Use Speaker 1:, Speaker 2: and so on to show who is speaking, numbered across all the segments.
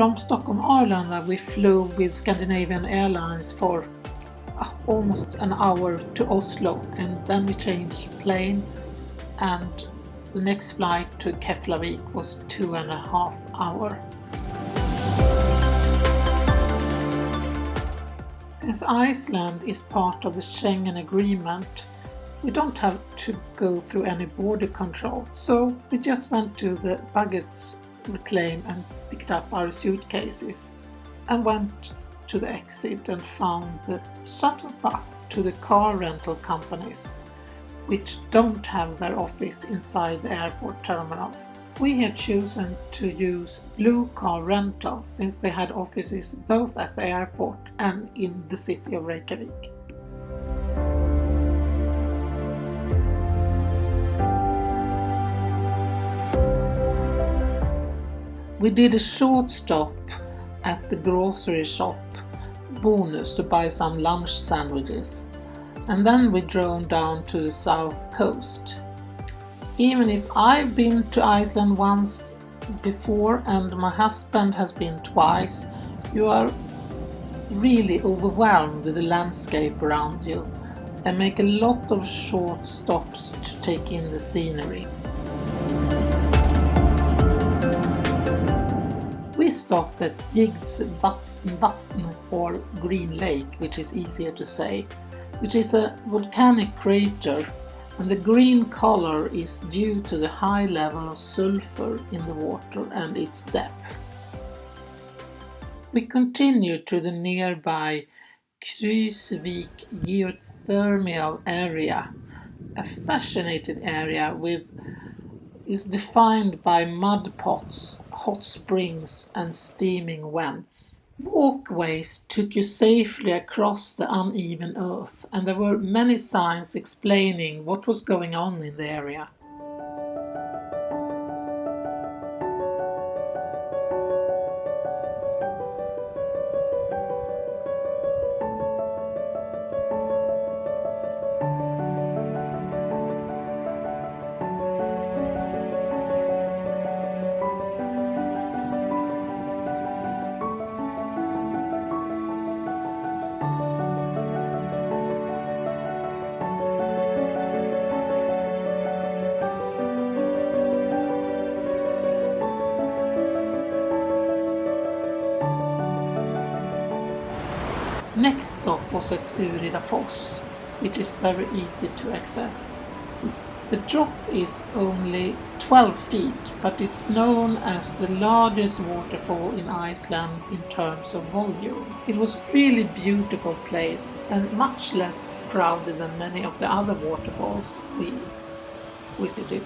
Speaker 1: From Stockholm, Arlanda, we flew with Scandinavian Airlines for almost an hour to Oslo, and then we changed plane, and the next flight to Keflavik was 2.5 hours. Since Iceland is part of the Schengen agreement, we don't have to go through any border control, so we just went to the baggage reclaim and picked up our suitcases and went to the exit and found the shuttle bus to the car rental companies, which don't have their office inside the airport terminal. We had chosen to use Blue Car Rental since they had offices both at the airport and in the city of Reykjavik. We did a short stop at the grocery shop Bonus to buy some lunch sandwiches, and then we drove down to the south coast. Even if I've been to Iceland once before and my husband has been twice, you are really overwhelmed with the landscape around you and make a lot of short stops to take in the scenery. We stopped at Gigvatnsvatn, or Green Lake, which is easier to say, which is a volcanic crater, and the green color is due to the high level of sulfur in the water and its depth. We continued to the nearby Krysuvik Geothermal area, a fascinating area is defined by mud pots, hot springs and steaming vents. Walkways took you safely across the uneven earth, and there were many signs explaining what was going on in the area. Next stop was at Urridafoss, which is very easy to access. The drop is only 12 feet, but it's known as the largest waterfall in Iceland in terms of volume. It was a really beautiful place and much less crowded than many of the other waterfalls we visited.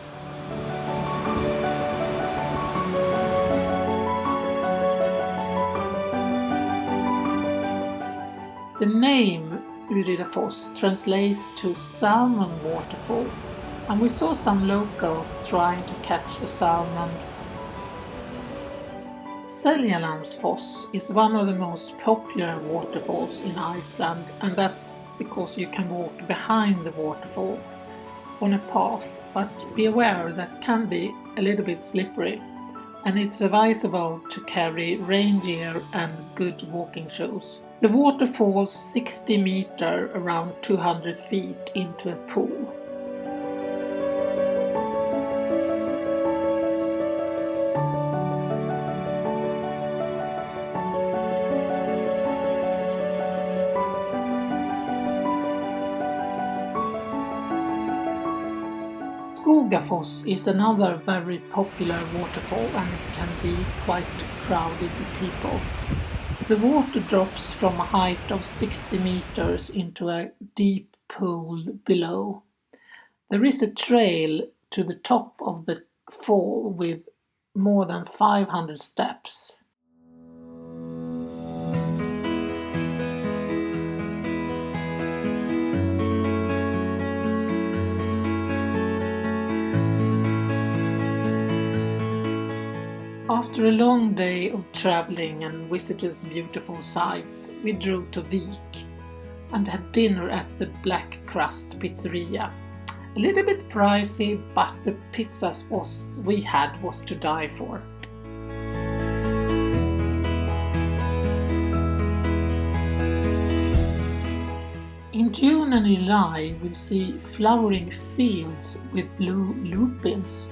Speaker 1: The name Urridafoss translates to salmon waterfall, and we saw some locals trying to catch a salmon. Seljalandsfoss is one of the most popular waterfalls in Iceland, and that's because you can walk behind the waterfall on a path, but be aware that can be a little bit slippery, and it's advisable to carry rain gear and good walking shoes. The water falls 60 meters, around 200 feet, into a pool. Skogafoss is another very popular waterfall, and it can be quite crowded with people. The water drops from a height of 60 meters into a deep pool below. There is a trail to the top of the fall with more than 500 steps. After a long day of traveling and visiting beautiful sights, we drove to Vik and had dinner at the Black Crust Pizzeria. A little bit pricey, but the pizzas we had was to die for. In June and July we'll see flowering fields with blue lupins.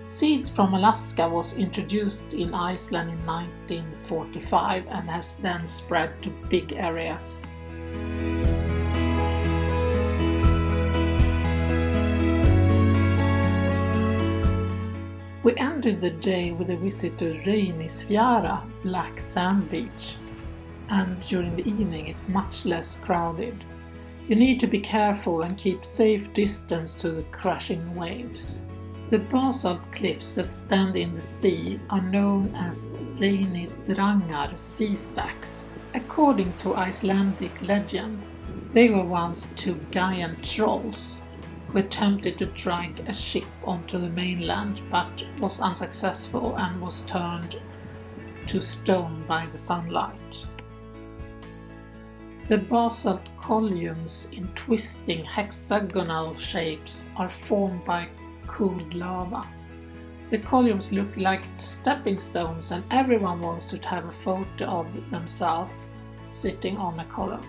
Speaker 1: Seeds from Alaska was introduced in Iceland in 1945 and has then spread to big areas. We ended the day with a visit to Reynisfjara, black sand beach, and during the evening it's much less crowded. You need to be careful and keep safe distance to the crashing waves. The basalt cliffs that stand in the sea are known as Reynisdrangar sea stacks. According to Icelandic legend, they were once two giant trolls who attempted to drag a ship onto the mainland but was unsuccessful and was turned to stone by the sunlight. The basalt columns in twisting hexagonal shapes are formed by cooled lava. The columns look like stepping stones and everyone wants to have a photo of themselves sitting on a column.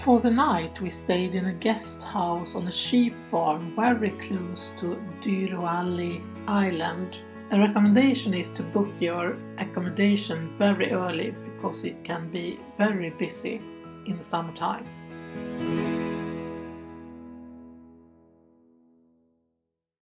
Speaker 1: For the night we stayed in a guest house on a sheep farm very close to Dyrvalli Island. A recommendation is to book your accommodation very early because it can be very busy in the summertime.